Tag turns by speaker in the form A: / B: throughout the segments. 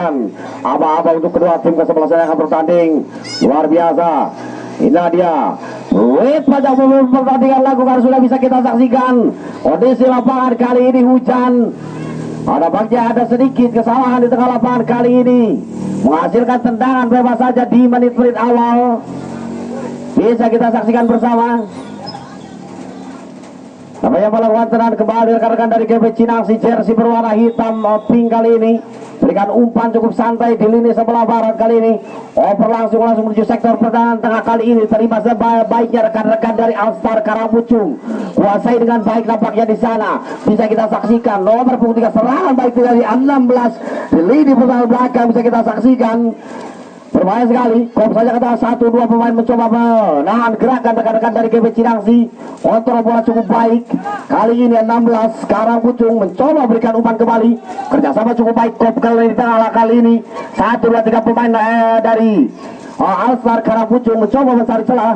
A: saksikan aba-aba untuk kedua tim kesebelasan yang akan bertanding. Luar biasa. Inilah dia duet pada pertandingan lakukan sudah bisa kita saksikan. Kondisi lapangan kali ini hujan. Ada bagja ada sedikit kesalahan di tengah lapangan kali ini, menghasilkan tendangan bebas saja di menit-menit awal. Bisa kita saksikan bersama. Namanya melakukan tendangan kembali rekan-rekan dari GB Cinangsi, jersey berwarna hitam pink kali ini. Berikan umpan cukup santai di lini sebelah barat kali ini. Oper langsung menuju sektor pertahanan tengah kali ini. Terima sebaiknya rekan-rekan dari Alstar Karangpucung. Kuasai dengan baik nampaknya di sana. Bisa kita saksikan nomor punggung 3 serangan baik dari 16 di lini pertahanan belakang bisa kita saksikan. Berbahaya sekali, kok saja kata 1-2 pemain mencoba menahan gerakan rekan-rekan dari GB Cinangsi. Kontrol bola cukup baik. Kali ini 16 Karangpucung mencoba berikan umpan kembali. Kerjasama cukup baik kop kali di tengah kali ini. 1-2-3 pemain dari Alstar Karangpucung mencoba mencari celah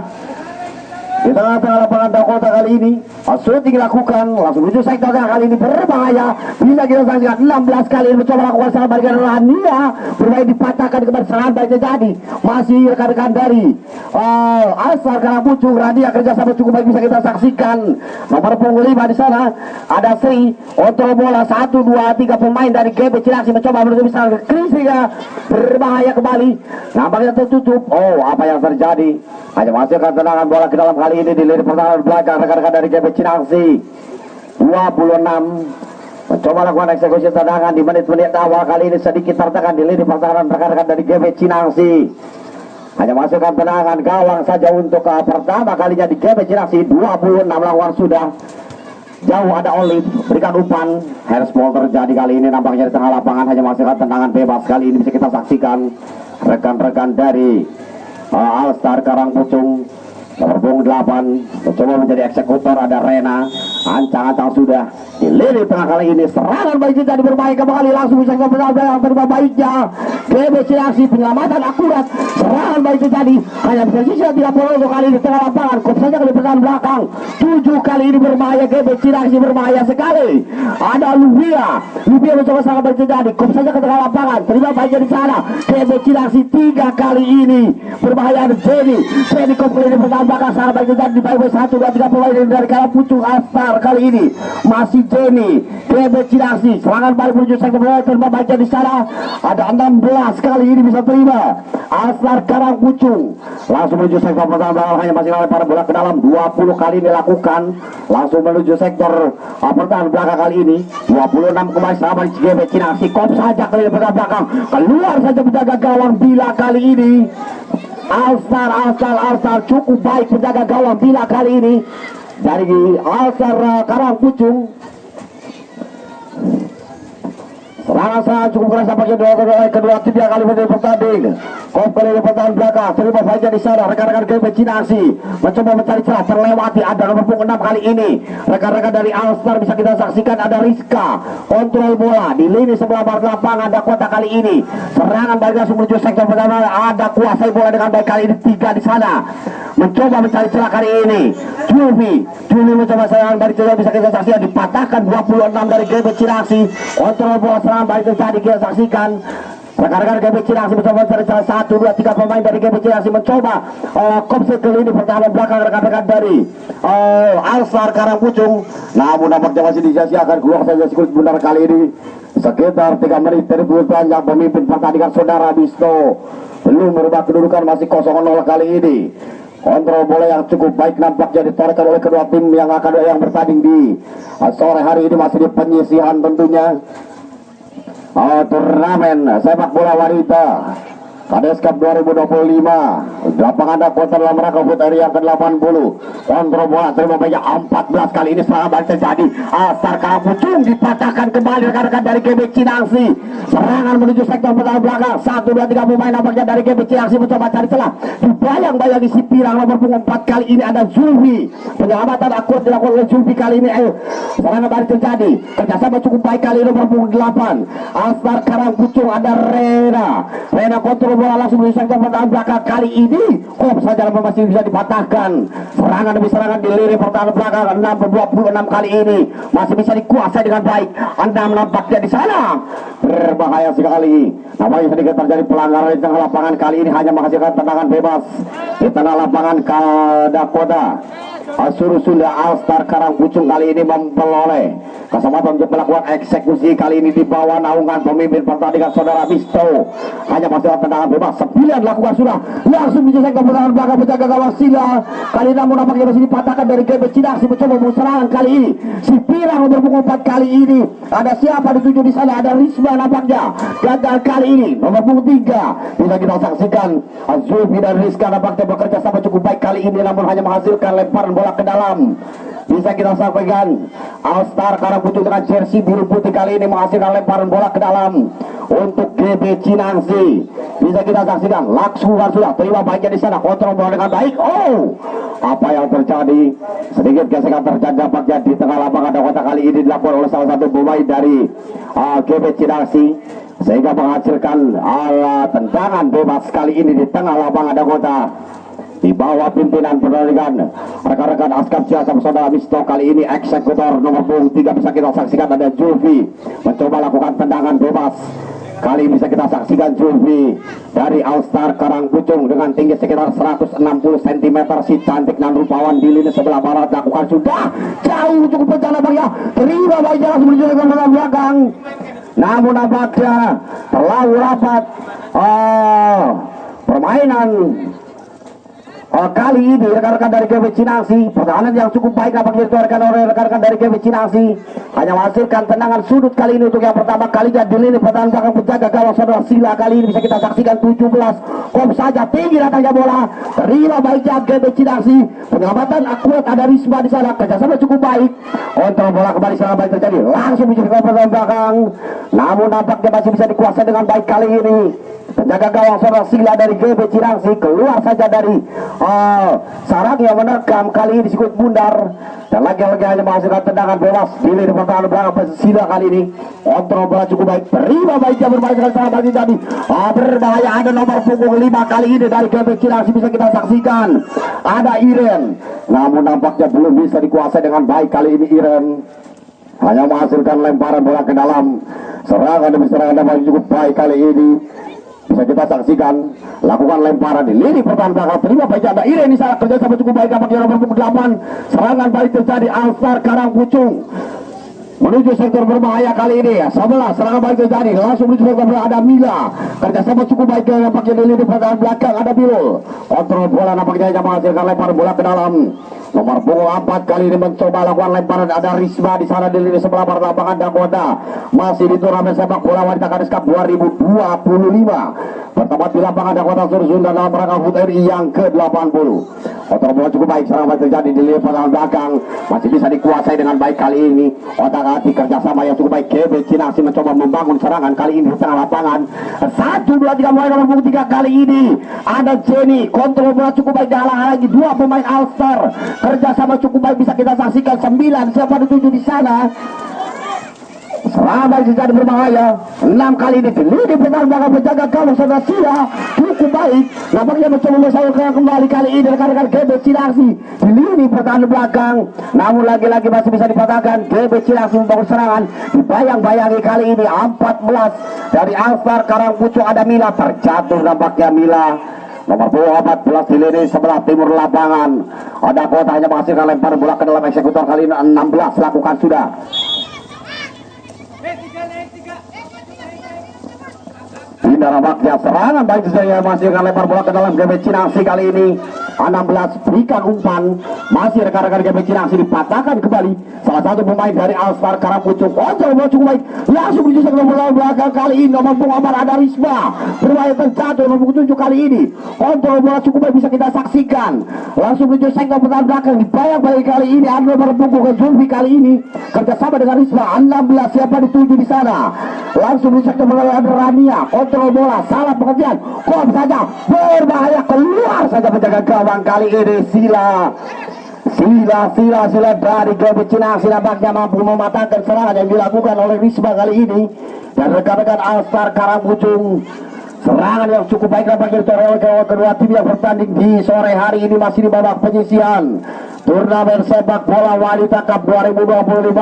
A: di tengah-tengah lapangan Dakota kali ini. Shooting dilakukan langsung menuju sektor tengah kali ini berbahaya. Bisa kita saksikan 16 kali ini mencoba lakukan serangan balik dari Rania. Bermain dipatahkan kembali serangan balik terjadi. Masih rekan-rekan dari Alstar Karangpucung. Rania kerjasama cukup baik bisa kita saksikan. Nomor punggung 5 di sana ada Sri. Kontrol bola 1-2-3 pemain dari GB Cinangsi mencoba menuju misalnya Krisiga. Berbahaya kembali. Nampaknya tertutup. Oh, apa yang terjadi? Hanya menghasilkan tendangan bola ke dalam kali ini di lini pertahanan belakang rekan-rekan dari GB Cinangsi. 26 mencoba lakukan eksekusi tendangan di menit-menit awal kali ini sedikit tertekan di lini pertahanan rekan-rekan dari GB Cinangsi. Hanya menghasilkan tendangan gawang saja untuk pertama kalinya di GB Cinangsi. 26 lawan sudah. Jauh ada Olive, berikan umpan. Hairsball terjadi kali ini nampaknya di tengah lapangan. Hanya menghasilkan tendangan bebas kali ini bisa kita saksikan rekan-rekan dari Alstar Karangpucung. Nomor punggung 8 mencoba menjadi eksekutor ada Rena. Ancang-ancang sudah di lini tengah kali ini. Serangan baik jadi berbahaya kembali. Langsung bisa kita yang terbaik baiknya GB Cinangsi, penyelamatan akurat. Serangan baik terjadi. Hanya bisa sisa 30 kali di tengah lapangan. Kop saja ke pertahanan belakang. 7 kali ini berbahaya. GB Cinangsi berbahaya sekali. Ada Luvia mencoba serangan baik terjadi. Kop saja ke tengah lapangan. Terima baiknya di sana. GB Cinangsi 3 kali ini berbahaya. Ada Jenny kop kali ini pertahanan belakang. Serangan baik terjadi di baik 1-2-3 pemain dari Karangpucung Alstar kali ini. Masih Jenny GB Cinangsi. Serangan balik menuju sektor belakang. Terima baiknya di sana. Ada 16 kali ini bisa terima Alstar Karangpucung. Langsung menuju sektor pertahanan belakang. Hanya masih lempar bola ke dalam. 20 kali dilakukan. Langsung menuju sektor pertahanan belakang kali ini. 26 kembali sama GB Cinangsi. Kop saja kali ini pertahanan belakang. Keluar saja penjaga gawang bila kali ini. Alstar cukup baik penjaga gawang bila kali ini dari Alstar Karangpucung. Serangan cukup keras nampaknya kedua tim yang kali ini bertanding. Kop kali ini pertahanan belakang. Terima saja di sana rekan-rekan GB Cinangsi mencoba mencari celah terlewati. Ada nomor punggung 6 kali ini. Rekan-rekan dari Alstar bisa kita saksikan ada Rizka. Kontrol bola di lini sebelah barat lapangan ada Kota kali ini. Serangan balik langsung menuju sektor pertahanan. Ada kuasai bola dengan baik kali ini 3 di sana. Mencoba mencari celah kali ini. Juli mencoba serangan balik bisa kita saksikan dipatahkan 26 dari GB Cinangsi. Kontrol bola serangan balik terjadi kita saksikan. Rekan-rekan GB Cinangsi mencoba mencari salah 1-2-3 pemain dari GB Cinangsi mencoba komset kali ini pertahanan belakang rekan-rekan dari Alstar Karangpucung. Namun nampaknya masih disia-siakan. Keluar saja sikut benar kali ini. Sekitar 3 menit dari panjang pemimpin pertandingan saudara Bisto belum merubah kedudukan, masih 0-0 kali ini. Kontrol bola yang cukup baik nampaknya ditorehkan oleh kedua tim yang bertanding di sore hari ini. Masih di penyisihan tentunya turnamen sepak bola wanita Kades Cup 2025. Lapangan Dakota dalam rangka HUT RI yang ke-80. Kontrol bola terima banyak 14 kali ini serangan balik terjadi. Alstar Karangpucung dipatahkan kembali rekan-rekan dari GB Cinangsi. Serangan menuju sektor pertahanan belakang. 1-2-3 pemain nampaknya dari GB Cinangsi mencoba cari celah. Dibayang-bayang di si pirang nomor punggung 4 kali ini ada Zulfi. Penyelamatan akurat dilakukan oleh Zulfi kali ini. Serangan balik terjadi. Kerjasama cukup baik kali ini nomor punggung 8. Alstar Karangpucung ada Rena kontrol bola langsung menuju sektor pertahanan belakang. Kali ini saja masih bisa dipatahkan. Serangan demi serangan di lini pertahanan belakang. 6-26 kali ini masih bisa dikuasai dengan baik. Anda menampaknya di sana berbahaya sekali. Nampaknya sedikit terjadi pelanggaran di tengah lapangan. Kali ini hanya menghasilkan tendangan bebas di tengah lapangan Dakota. Asur Sunda Alstar Karangpucung kali ini memperoleh kesempatan untuk melakukan eksekusi. Kali ini di bawah naungan pemimpin pertandingan saudara Misto. Hanya masalah tendangan bebas 9 lakukan sudah langsung dijajak ke belakang belakang penjaga gawang Sila. Kali namun nampaknya masih dipatahkan dari GB Cidaksi mencoba serangan kali ini. Si Pirang nomor punggung 4 kali ini. Ada siapa dituju di sana? Ada Risma nampaknya. Gagal kali ini nomor punggung 3. Bisa kita saksikan Zulfi dan Rizka nampaknya bekerja sama cukup baik kali ini, namun hanya menghasilkan lemparan bola ke dalam. Bisa kita sampaikan Alstar Karangpucung dengan jersey biru putih kali ini menghasilkan lemparan bola ke dalam untuk GB Cinangsi. Bisa kita saksikan Laksuhan sudah terima baiknya di sana, kontrol bola dengan baik. Apa yang terjadi? Sedikit gesekan terjadi nampaknya di tengah lapangan Dakota. Kali ini dilakukan oleh salah satu pemain dari GB Cinangsi sehingga menghasilkan tendangan bebas kali ini di tengah lapangan Dakota. Di bawah pimpinan pertandingan rekan-rekan Askap Ciasam saudara Misto. Kali ini eksekutor nomor punggung 3 bisa kita saksikan ada Zulfi mencoba lakukan tendangan bebas. Kali ini bisa kita saksikan Zulfi dari Alstar Karangpucung dengan tinggi sekitar 160 cm. Si cantik dan rupawan di lini sebelah barat lakukan sudah jauh cukup bencana bang ya. Terima baik jalan menuju ke belakang. Namun nampaknya terlalu rapat permainan. Kali ini rekan-rekan dari GB Cinangsi, pertahanan yang cukup baik nampaknya dituarkan oleh rekan-rekan dari GB Cinangsi, hanya menghasilkan tendangan sudut kali ini untuk yang pertama kalinya di lini pertahanan belakang penjaga gawang saudara Sila. Kali ini bisa kita saksikan 17 kop saja tinggi datangnya bola, terima baiknya GB Cinangsi, penyelamatan akurat ada Risma di sana, kerjasama cukup baik, kontrol bola kembali serangan baik terjadi langsung menuju ke pertahanan belakang, namun nampaknya masih bisa dikuasai dengan baik kali ini. Penjaga gawang saudara Sila dari GB Cinangsi keluar saja dari sarang yang menerkam. Kali ini sikut bundar dan lagi-lagi hanya menghasilkan tendangan bebas di lini pertahanan belakang Sila. Kali ini kontrol bola cukup baik, terima baiknya bermain dengan sangat baik tadi. Berbahaya ada nomor punggung 5 kali ini dari GB Cinangsi bisa kita saksikan ada Iren, namun nampaknya belum bisa dikuasai dengan baik kali ini. Iren hanya menghasilkan lemparan bola ke dalam. Serangan demi serangan yang cukup baik kali ini bisa kita saksikan lakukan lemparan di lini pertahanan belakang, terima baik ada Iren di sana, kerja sama cukup baik nampaknya nomor punggung 8. Serangan balik terjadi Alstar Karangpucung menuju sektor berbahaya kali ini. Sebelah serangan balik terjadi langsung menuju sektor berbahaya ada Mila, kerja sama cukup baik nampaknya di lini pertahanan belakang ada Bilul, kontrol bola nampaknya hanya menghasilkan lemparan bola ke dalam. Nomor punggung 4 kali ini mencoba lakukan lemparan ada Risma di sana di lini sebelah barat lapangan Dakota. Masih di turnamen sepak bola wanita Kadis Cup 2025 bertempat di lapangan Dakota Sursunda dalam rangka HUT RI yang ke-80. Kontrol bola cukup baik, serangan terjadi di lini pertahanan belakang masih bisa dikuasai dengan baik kali ini. Otak-atik kerjasama yang cukup baik. GB Cinangsi mencoba membangun serangan kali ini di tengah lapangan. 1, 2, 3 mulai nomor punggung 3 kali ini ada Jenny, kontrol bola cukup baik, dihalang-halangi dua pemain Alstar, kerjasama cukup baik bisa kita saksikan 9 siapa dituju di sana. Serangan jadi berbahaya 6 kali ini di lini pertahanan belakang penjaga gawang saudara Sila cukup baik, nampaknya mencoba menyalurkan kembali kali ini rekan-rekan GB Cinangsi di lini pertahanan belakang, namun lagi-lagi masih bisa dipatahkan. GB Cinangsi membangun serangan dibayang-bayangi kali ini 14 dari Alstar Karangpucung ada Mila, terjatuh nampaknya Mila nomor punggung 14 di lini sebelah timur lapangan. Ada Kota hanya menghasilkan lempar bola ke dalam eksekutor kali ini 16 lakukan sudah. Pindah nampaknya serangan baik saya menghasilkan lempar bola ke dalam GB Cinangsi kali ini 16 berikan umpan, masih rekan-rekan GB Cinangsi dipatahkan kembali salah satu pemain dari Alstar Karangpucung. Kontrol bola cukup baik langsung menuju sektor belakang kali ini nomor punggung 4 ada Risma bermain terjatuh nomor punggung 7 kali ini. Kontrol bola cukup baik bisa kita saksikan langsung menuju sektor pertahanan belakang dibayang-bayang kali ini ada nomor punggung ke Zulfi kali ini kerjasama dengan Risma 16 siapa dituju di sana langsung menuju sektor belakang ada Rania, kontrol bola salah pengertian kok saja berbahaya keluar saja penjaga gawang kali ini Sila dari GB Cinangsi nampaknya mampu mematahkan serangan yang dilakukan oleh Risma kali ini dan rekan-rekan Alstar Karangpucung Serangan yang cukup baik nampaknya ditorehkan kedua tim yang bertanding di sore hari ini, masih di babak penyisihan turnamen sepak bola wanita Cup 2025.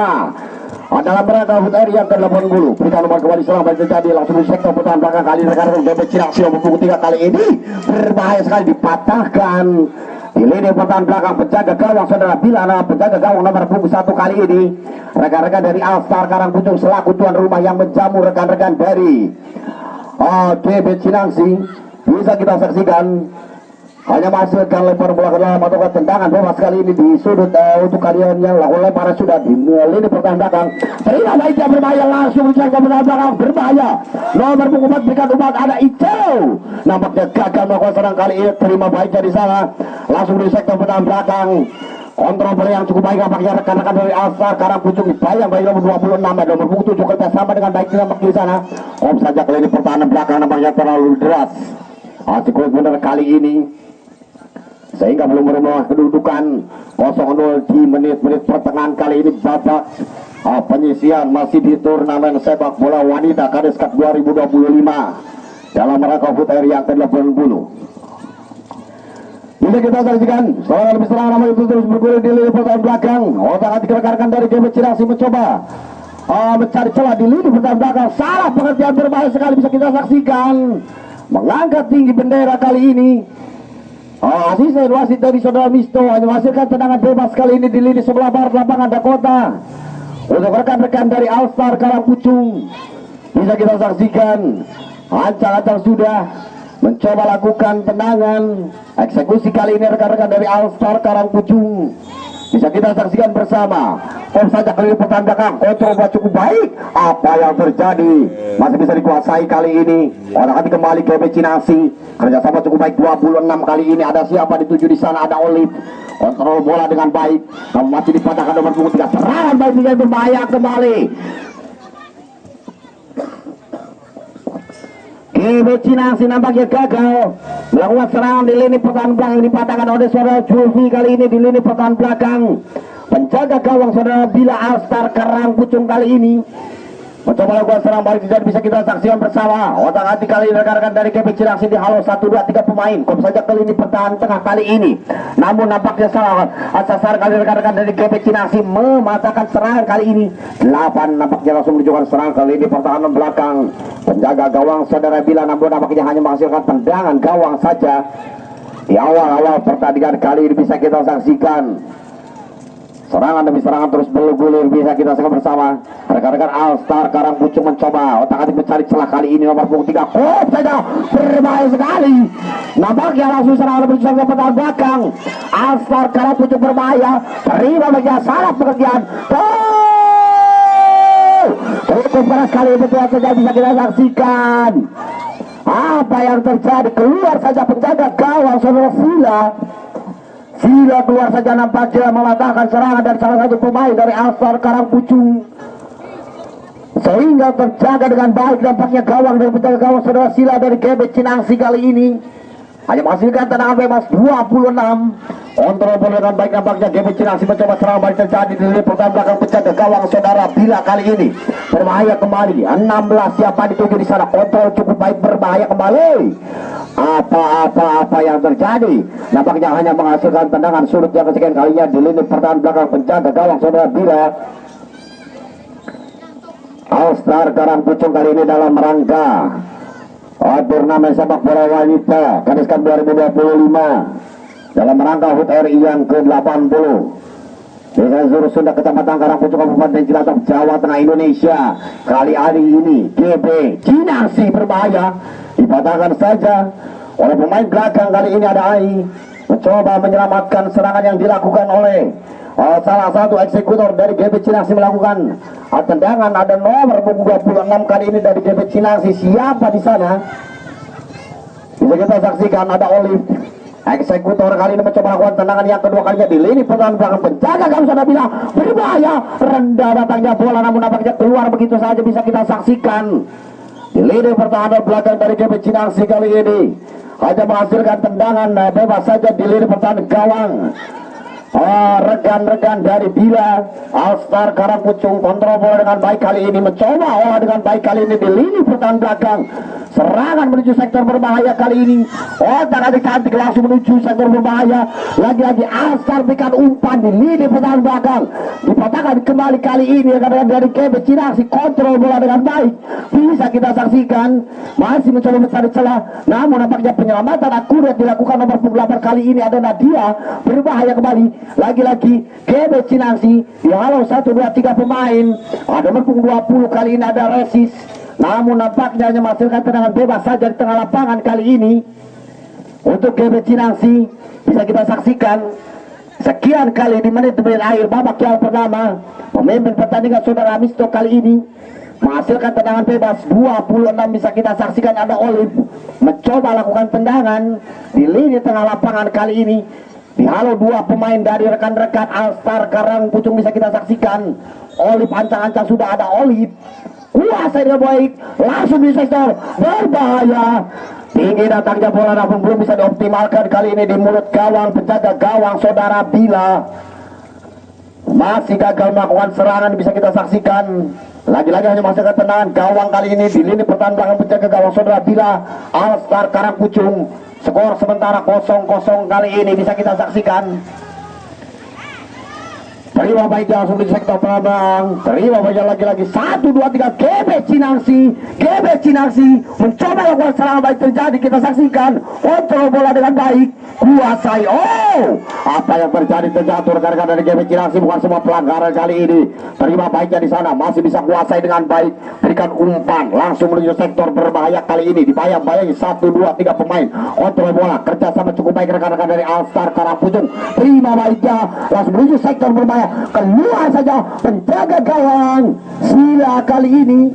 A: Dalam rangka HUT RI yang ke-80. Berikan nomor kembali selang balik terjadi langsung di sektor pertahanan belakang kali rekan-rekan DB Cinaksi nomor punggung 3 kali ini berbahaya sekali, dipatahkan di lini pertahanan belakang penjaga gawang saudara Bilana, penjaga gawang nomor punggung 1 kali ini rekan-rekan dari Alstar Karangpucung selaku tuan rumah yang menjamu rekan-rekan dari DB Cinaksi. Bisa kita saksikan hanya menghasilkan lempar bola ke dalam atau tendangan bebas kali ini di sudut. Untuk kalian yang lakukan lemparan sudah di lini pertahanan belakang, terima baik yang berbahaya langsung dicari ke pertahanan belakang berbahaya nomor punggung 4 berikan umpan, ada Icau nampaknya gagal melakukan serang kali ini, terima baiknya di sana langsung di sektor pertahanan belakang. Kontrol bola yang cukup baik nampaknya rekan-rekan dari Alstar Karangpucung dibayang baik nomor 26 nomor punggung 7 kerja sama dengan baik nampaknya di sana. Saja ke lini pertahanan belakang nampaknya terlalu deras. Asik benar kali ini sehingga belum merubah kedudukan 0-0 di menit-menit pertengahan kali ini babak penyisihan masih di turnamen sepak bola wanita Kades Cup 2025 dalam rangka HUT RI yang ke-80. Bisa kita saksikan serangan lebih serang nama itu terus bergulir di lini pertahanan belakang. Otak-atik rekan-rekan dari DB Cinaksi mencoba mencari celah di lini pertahanan belakang. Salah pengertian berbahaya sekali, bisa kita saksikan mengangkat tinggi bendera kali ini. Asisten wasit dari saudara Misto hanya menghasilkan tendangan bebas kali ini di lini sebelah barat lapangan Dakota. Untuk rekan-rekan dari Alstar Karangpucung bisa kita saksikan ancang-ancang sudah mencoba lakukan tendangan eksekusi kali ini rekan-rekan dari Alstar Karangpucung. Bisa kita saksikan bersama. Saja kali ini pertahanan belakang kontrol cukup baik. Apa yang terjadi masih bisa dikuasai kali ini. Orang kembali ke DB Cinaksi. Kerjasama cukup baik 26 kali ini. Ada siapa dituju di sana? Ada Olive. Kontrol bola dengan baik. Namun masih dipatahkan nomor punggung 3. Serangan baik dengan berbahaya kembali. DB Cinaksi nampaknya gagal melakukan serangan di lini pertahanan belakang, dipatahkan oleh saudara Julfi kali ini di lini pertahanan belakang. Penjaga gawang saudara Bila Alstar Karangpucung kali ini mencoba lakukan serang balik, tidak bisa kita saksikan bersama. Otak-atik kali ini rekan-rekan dari DB Cinaksi di halo 1, 2, 3 pemain. Kom saja ke lini pertahanan tengah kali ini. Namun nampaknya salah sasaran kali rekan-rekan dari DB Cinaksi mematahkan serangan kali ini. 8 nampaknya langsung menunjukkan serangan kali ini pertahanan belakang. Penjaga gawang saudara Bila namun nampaknya hanya menghasilkan tendangan gawang saja. Di awal-awal pertandingan kali ini bisa kita saksikan serangan demi serangan terus bergulir, bisa kita saksikan bersama. Rekan-rekan Alstar Karangpucung mencoba otak-atik mencari celah kali ini nomor punggung 3. Kop saja berbahaya sekali. Nampaknya langsung serangan lebih ke pertahanan belakang. Alstar Karangpucung berbahaya. Terima bagian salah pengertian. Cukup keras kali ini saja bisa kita saksikan. Apa yang terjadi? Keluar saja penjaga gawang saudara Sila keluar saja nampaknya mematahkan serangan dari salah satu pemain dari Alstar Karangpucung, sehingga terjaga dengan baik nampaknya gawang dari penjaga gawang saudara Sila dari DB Cinaksi kali ini hanya menghasilkan tendangan bebas 26. Kontrol bola dengan baik nampaknya DB Cinaksi mencoba serangan balik terjadi di lini pertahanan belakang penjaga gawang saudara Bila kali ini berbahaya kembali. 16 siapa dituju di sana, kontrol cukup baik, berbahaya kembali. Apa yang terjadi? Nampaknya hanya menghasilkan tendangan sudut yang kesekian kalinya di lini pertahanan belakang penjaga gawang saudara Bila. Alstar Karangpucung kali ini dalam rangka turnamen sepak bola wanita Kades Cup 2025 dalam rangka HUT RI yang ke-80 dengan Zuru Sunda Kecamatan Karangpucung Kabupaten Cilacap Jawa Tengah Indonesia. Kali ini DB Cinaksi berbahaya, dipatahkan saja oleh pemain belakang. Kali ini ada Ai mencoba menyelamatkan serangan yang dilakukan oleh salah satu eksekutor dari DB Cinaksi melakukan tendangan. Ada nomor 26 kali ini dari DB Cinaksi. Siapa di sana? Bisa kita saksikan ada Olive. Eksekutor kali ini mencoba melakukan tendangan yang kedua kalinya di lini pertahanan belakang penjaga gawang sudah bilang berbahaya. Rendah datangnya bola namun nampaknya keluar begitu saja, bisa kita saksikan di lini pertahanan belakang dari DB Cinaksi kali ini hanya menghasilkan tendangan bebas saja di lini pertahanan gawang. Rekan-rekan dari Bila Alstar Karangpucung kontrol bola dengan baik kali ini, mencoba olah dengan baik kali ini di lini pertahanan belakang. serangan menuju sektor berbahaya kali ini. Otak-atik cantik langsung menuju sektor berbahaya. Lagi-lagi Alstar berikan umpan di lini pertahanan belakang. Dipatahkan kembali kali ini karena dari KB Cinaksi kontrol bola dengan baik. Bisa kita saksikan masih mencoba mencari celah, namun nampaknya penyelamatan akurat dilakukan nomor 8 kali ini ada Nadia. Berbahaya kembali. Lagi-lagi KB Cinaksi dihalau 1, 2, 3 pemain. Ada nomor 20 kali ini ada Resis, namun nampaknya hanya menghasilkan tendangan bebas saja di tengah lapangan kali ini. Untuk GB Cinaksi bisa kita saksikan sekian kali di menit-menit akhir babak yang pertama, pemimpin pertandingan Saudara Misto kali ini menghasilkan tendangan bebas 26. Bisa kita saksikan ada Olive mencoba lakukan tendangan di lini tengah lapangan kali ini. Dihalau 2 pemain dari rekan-rekan Alstar Karangpucung. Bisa kita saksikan Olive ancang-ancang sudah ada Olive. Kuasa dia baik, langsung di sektor berbahaya. Tinggi datangnya bola namun belum bisa dioptimalkan kali ini di mulut gawang penjaga gawang Saudara Bila. Masih gagal melakukan serangan. Bisa kita saksikan lagi-lagi hanya menghasilkan tendangan gawang kali ini di lini pertahanan belakang penjaga gawang Saudara Bila. Alstar Karangpucung skor sementara 0-0 kali ini bisa kita saksikan. Terima baiknya langsung di sektor penerbangan. Terima baiknya lagi-lagi 1, 2, 3 GB Cinaksi mencoba lakukan serangan baik terjadi. Kita saksikan kontrol bola dengan baik, kuasai. Oh, apa yang terjadi terjatuh rekan-rekan dari GB Cinaksi. Bukan semua pelanggaran kali ini. Terima baiknya di sana masih bisa kuasai dengan baik. Berikan umpan langsung menuju sektor berbahaya kali ini. Dibayang-bayangi 1, 2, 3 pemain. Kontrol bola kerjasama cukup baik rekan-rekan dari Alstar Karangpucung. Terima baiknya langsung menuju sektor berbahaya. Keluar saja penjaga gawang Sila kali ini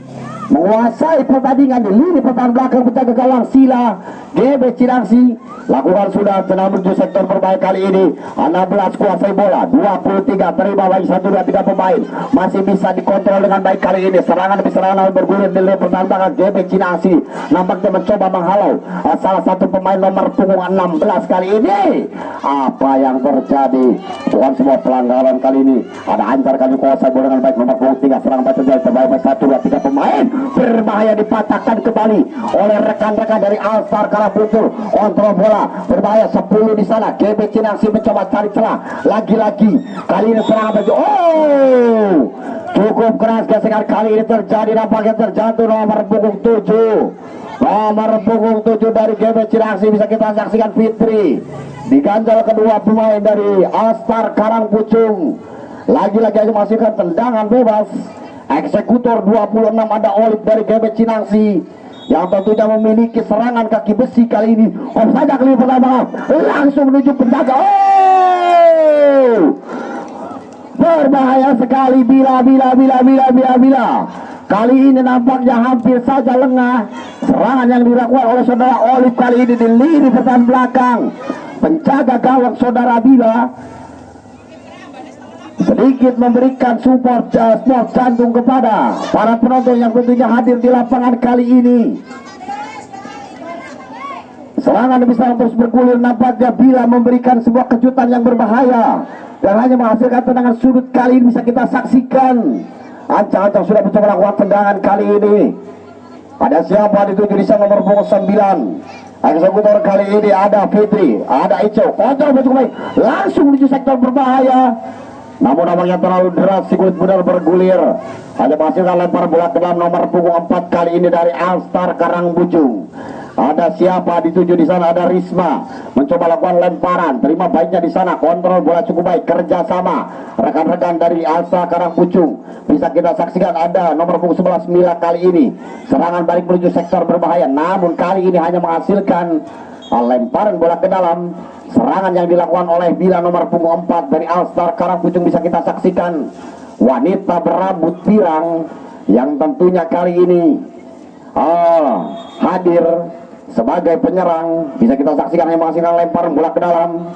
A: menguasai pertandingan di lini pertahanan belakang penjaga gawang Sila. GB Cinaksi lakukan sudah tenang menuju sektor berbahaya kali ini. 16 kuasai bola, 23 terima baik 1, 2, 3 pemain masih bisa dikontrol dengan baik kali ini. Serangan demi serangan bergulir di lini pertahanan belakang GB Cinaksi. Nampaknya mencoba menghalau salah satu pemain nomor punggung 16 kali ini. Apa yang terjadi? Bukan semua pelanggaran kali ini. Ada Ancar kali kuasai bola dengan baik nomor punggung 3. Serangan baik terjadi terbaik 1, 2, 3 pemain berbahaya dipatahkan kembali oleh rekan-rekan dari Alstar Karangpucung. Kontrol bola berbahaya 10 di sana. GB Cinaksi mencoba cari celah lagi-lagi. Kali ini serangan baju. Oh, cukup keras gesekan kali ini terjadi. Nampaknya terjatuh nomor punggung 7. Nomor punggung 7 dari GB Cinaksi bisa kita saksikan Fitri. Diganjal kedua pemain dari Alstar Karangpucung. Lagi-lagi aja menghasilkan tendangan bebas. Eksekutor 26 ada Olive dari GB Cinaksi yang tentunya memiliki serangan kaki besi kali ini. Saja kali pertama langsung menuju penjaga. Oh, berbahaya sekali. Bila kali ini nampaknya hampir saja lengah serangan yang dilakukan oleh Saudara Olive kali ini di lini pertahanan belakang penjaga gawang Saudara Bila. Sedikit memberikan support jantung kepada para penonton yang tentunya hadir di lapangan kali ini. Serangan demi serangan terus bergulir. Nampaknya Bila memberikan sebuah kejutan yang berbahaya dan hanya menghasilkan tendangan sudut kali ini. Bisa kita saksikan ancang-ancang sudah mencoba melakukan tendangan kali ini. Ada siapa dituju di sana nomor punggung 9. Eksekutor kali ini ada Fitri, ada Ico. Kontrol betul baik langsung menuju sektor berbahaya. Namun namanya terlalu deras, sikut benar bergulir. Hanya menghasilkan lempar bola ke dalam nomor punggung 4 kali ini dari Alstar Karangpucung. Ada siapa dituju di sana? Ada Risma mencoba lakukan lemparan. Terima baiknya di sana. Kontrol bola cukup baik. Kerjasama rekan-rekan dari Alstar Karangpucung. Bisa kita saksikan ada nomor punggung 11 Mila kali ini. Serangan balik menuju sektor berbahaya. Namun kali ini hanya menghasilkan lemparan bola ke dalam. Serangan yang dilakukan oleh Bila nomor punggung 4 dari Alstar Karangpucung. Bisa kita saksikan wanita berambut pirang yang tentunya kali ini hadir sebagai penyerang. Bisa kita saksikan yang menghasilkan lemparan bola ke dalam.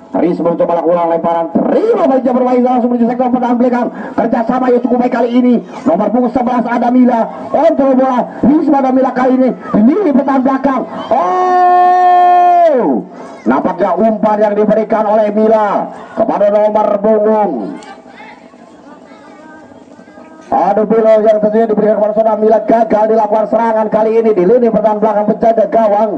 A: Riz mencoba lakukan lemparan. Terima baiknya bermain langsung menuju sektor pertahanan belakang. Kerjasama yang cukup baik kali ini. Nomor punggung 11 ada Mila. Kontrol bola Riz pada Mila kali ini. Ini pertahanan belakang. Oh, nampaknya umpan yang diberikan oleh Mila kepada nomor punggung Adu Bilo yang tentunya diberikan kepada saudara Mila, gagal dilakukan serangan kali ini di lini pertahanan belakang penjaga gawang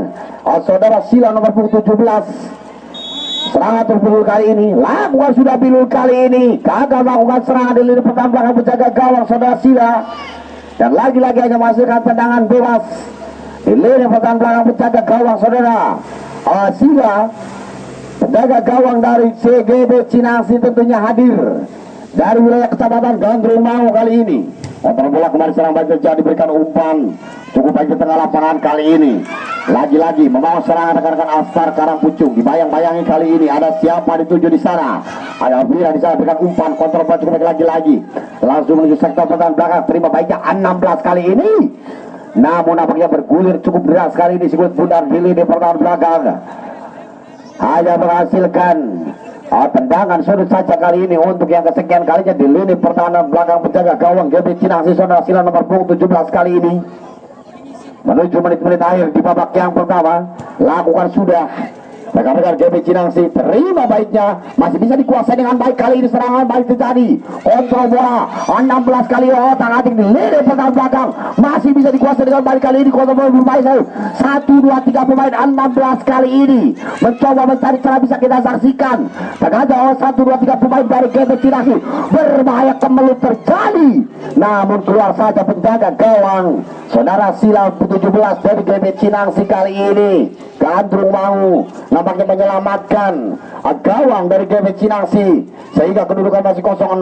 A: saudara Sila nomor punggung 17. Serangan terpukul kali ini lakukan sudah Bilo kali ini gagal melakukan serangan di lini pertahanan belakang penjaga gawang saudara Sila, dan lagi-lagi hanya menghasilkan tendangan bebas di lini pertahanan belakang penjaga gawang saudara Sila. Penjaga gawang dari CGB Cinangsi tentunya hadir dari wilayah kecamatan Gandrung Mau kali ini. Kontrol bola kembali serang baik terjadi, diberikan umpan cukup baik di tengah lapangan kali ini. Lagi-lagi membawa serangan rekan-rekan Alstar Karangpucung. Dibayang-bayangi kali ini ada siapa dituju di sana. Ada Bira di sana, berikan umpan, kontrol bola cukup baik lagi-lagi. Langsung menuju sektor pertahanan belakang, terima baiknya 16 kali ini. Namun nampaknya bergulir cukup deras kali ini sikut bundar di lini pertahanan belakang. Hanya menghasilkan tendangan sudut saja kali ini untuk yang kesekian kalinya di lini pertahanan belakang penjaga gawang GB Cinangsi saudara Sila nomor punggung 17 kali ini. Menuju menit-menit akhir di babak yang pertama, lakukan sudah rekan-rekan GB Cinangsi, terima baiknya, masih bisa dikuasai dengan baik kali ini. Serangan baik terjadi, kontrol bola 16 kali otak-atik di lini pertahanan belakang, masih bisa dikuasai dengan baik kali ini. Kontrol bola bermain 1, 2, 3 pemain 16 kali ini mencoba mencari cara, bisa kita saksikan ternyata 1, 2, 3 pemain dari GB Cinangsi berbahaya, kemelut terjadi, namun keluar saja penjaga gawang saudara Sila 17 dari GB Cinangsi kali ini. Gandrung Mau nampaknya menyelamatkan gawang dari GB Cinangsi sehingga kedudukan masih 0-0.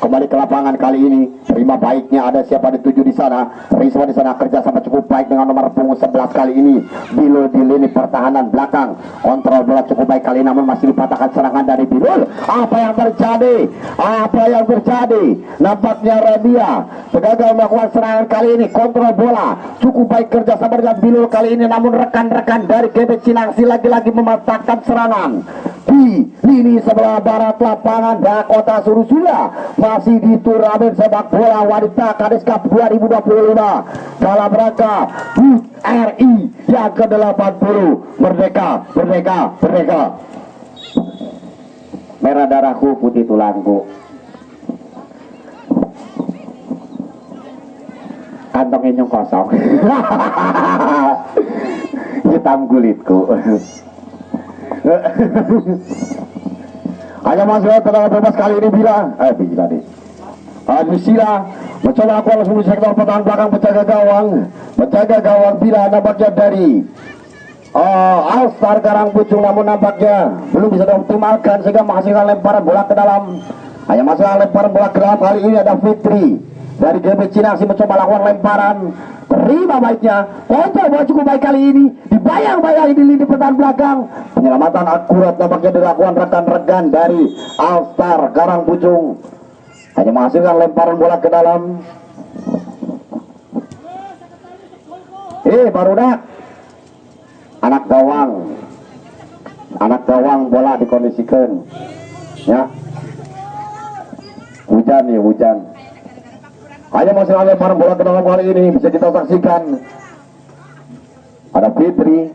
A: Kembali ke lapangan kali ini, terima baiknya ada siapa dituju di sana. Risma di sana kerjasama cukup baik dengan nomor punggung 11 kali ini. Bilul di lini pertahanan belakang, kontrol bola cukup baik kali, namun masih dipatahkan serangan dari Bilul. Apa yang terjadi? Apa yang terjadi? Nampaknya Rabia gagal melakukan serangan kali ini. Kontrol bola cukup baik kerjasama dengan Bilul kali ini, namun rekan-rekan dari GB Cinangsi lagi-lagi mematahkan serangan di lini sebelah barat lapangan Dakota Surusula. Masih di turnamen sepak bola wanita Kades Cup 2025 dalam rangka HUT RI yang ke-80. Merdeka, merdeka, merdeka. Merah darahku, putih tulangku. Kantongnya nyong kosong. Hitam kulitku. Hanya masuk tendangan bebas kali ini bila deh. Sila mencoba lakukan langsung di sektor pertahanan belakang penjaga gawang. Penjaga gawang bila nampaknya dari Alstar Karangpucung, namun nampaknya belum bisa dioptimalkan sehingga menghasilkan lemparan bola ke dalam. Hanya masalah lemparan bola ke dalam kali ini ada Fitri dari GB Cinangsi mencoba lakukan lemparan, terima baiknya, kontrol bola cukup baik kali ini, dibayang-bayangi di lini pertahanan belakang. Penyelamatan akurat nampaknya dilakukan rekan-rekan dari Alstar Karangpucung, hanya menghasilkan lemparan bola ke dalam. Barudak anak gawang bola dikondisikan ya, hujan. Hanya masih lemparan bola ke dalam kali ini, bisa kita saksikan ada Fitri,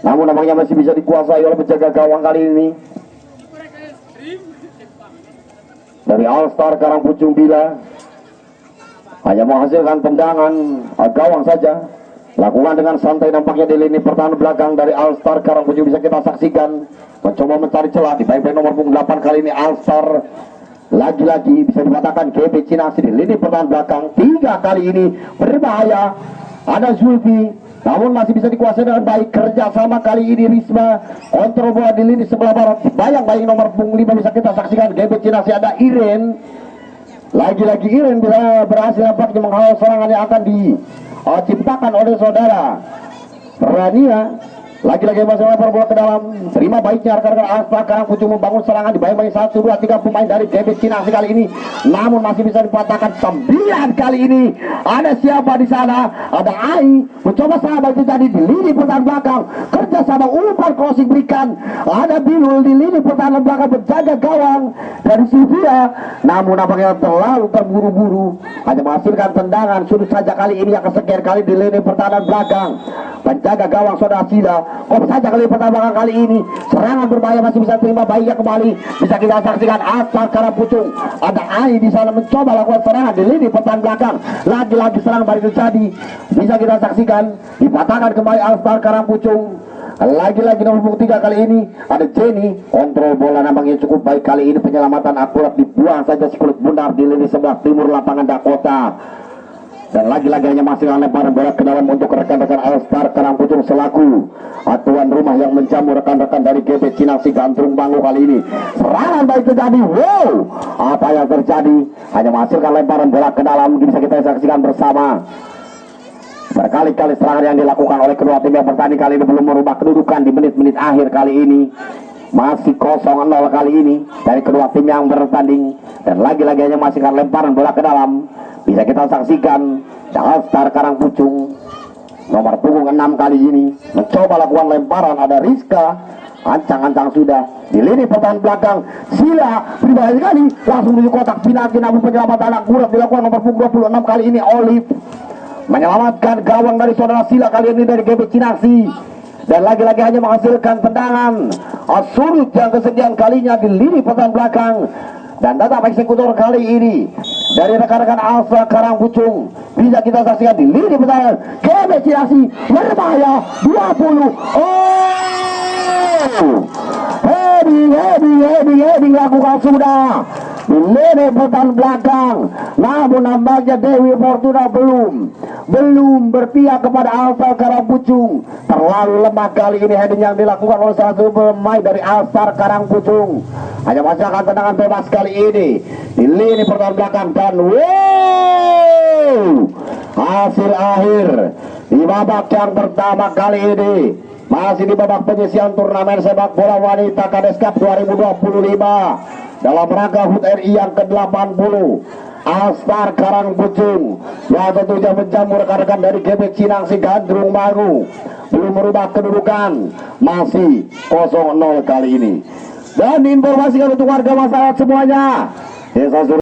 A: namun nampaknya masih bisa dikuasai oleh penjaga gawang kali ini dari Alstar Karangpucung bila hanya menghasilkan tendangan gawang saja. Lakukan dengan santai nampaknya di lini pertahanan belakang dari Alstar Karangpucung, bisa kita saksikan mencoba mencari celah di baik nomor punggung 8 kali ini. Alstar lagi-lagi bisa dikatakan GB Cinangsi di lini pertahanan belakang 3 kali ini berbahaya. Ada Zulfi, namun masih bisa dikuasai dengan baik. Kerja sama kali ini Risma, kontrol bola di lini sebelah barat, bayang-bayang nomor punggung 5 bisa kita saksikan GB Cinangsi. Ada Iren, lagi-lagi Iren bisa berhasil nampaknya menghalau serangan yang akan diciptakan oleh saudara Rania. Lagi-lagi masih lempar bola ke dalam, terima baiknya rekan-rekan Alstar Karangpucung membangun serangan di bayang-bayang 1, 2, 3 pemain dari GB Cinangsi kali ini, namun masih bisa dipatahkan 9 kali ini. Ada siapa di sana? Ada Ai mencoba sahabat terjadi di lini pertahanan belakang, kerja sama umpan crossing berikan. Ada Bilul di lini pertahanan belakang penjaga gawang dari Sylvia, namun nampaknya terlalu terburu-buru, hanya menghasilkan tendangan sudut saja kali ini yang kesekian kali di lini pertahanan belakang. penjaga gawang saudara Sila. Kok saja kali pertama kali ini serangan berbahaya masih bisa terima baiknya kembali. Bisa kita saksikan Aspar Karangpucung. Ada Ai di sana mencoba lakukan serangan di lini pertahanan belakang. Lagi-lagi serangan baru terjadi. Bisa kita saksikan dipatahkan kembali Aspar Karangpucung. Lagi-lagi nomor punggung 3 kali ini ada Jenny. Kontrol bola nampaknya cukup baik kali ini, penyelamatan akurat, dibuang saja si kulit bundar di lini sebelah timur lapangan Dakota. Dan lagi-lagi hanya masih lemparan bola ke dalam untuk rekan-rekan Aspar Karangpucung selaku tuan rumah yang menjamu rekan-rekan dari GB Cinangsi Gandrung Bangku kali ini. Serangan baik terjadi. Wow, apa yang terjadi? Hanya menghasilkan lemparan bola ke dalam. Bisa kita saksikan bersama. Berkali-kali serangan yang dilakukan oleh kedua tim yang bertanding kali ini belum merubah kedudukan di menit-menit akhir kali ini. Masih 0-0 kali ini dari kedua tim yang bertanding. Dan lagi-lagi hanya masihkan lemparan bola ke dalam. Bisa kita saksikan Aspar Karangpucung nomor punggung 6 kali ini mencoba lakukan lemparan. Ada Rizka, ancang-ancang sudah di lini pertahanan belakang. Sila berbahaya sekali, langsung menuju kotak penalti, namun penyelamatan akurat dilakukan nomor punggung 26 kali ini. Olive menyelamatkan gawang dari saudara Sila kali ini dari GB Cinangsi. Dan lagi-lagi hanya menghasilkan tendangan surut yang kesekian kalinya di lini pertahanan belakang. Dan tetap eksekutor kali ini dari rekan-rekan Aspar Karangpucung. Bisa kita saksikan di lini pertahanan GB Cinangsi berbahaya 20. Heavy lakukan sudah di lini pertahanan belakang. Namun nampaknya Dewi Fortuna belum berpihak kepada Aspar Karangpucung. Terlalu lemah kali ini heading yang dilakukan oleh salah satu pemain dari Aspar Karangpucung. Hanya masakan tendangan bebas kali ini di lini pertahanan belakang. Dan hasil akhir di babak yang pertama kali ini masih di babak penyisian turnamen sepak bola wanita Kades Cup 2025 dalam rangka HUT RI yang ke-80. Aspar Karangpucung yang tentunya menjamu rekan-rekan dari GB Cinangsi Gandrung Bangku belum merubah kedudukan, masih 0-0 kali ini. Dan diinformasikan untuk warga masyarakat semuanya, Desa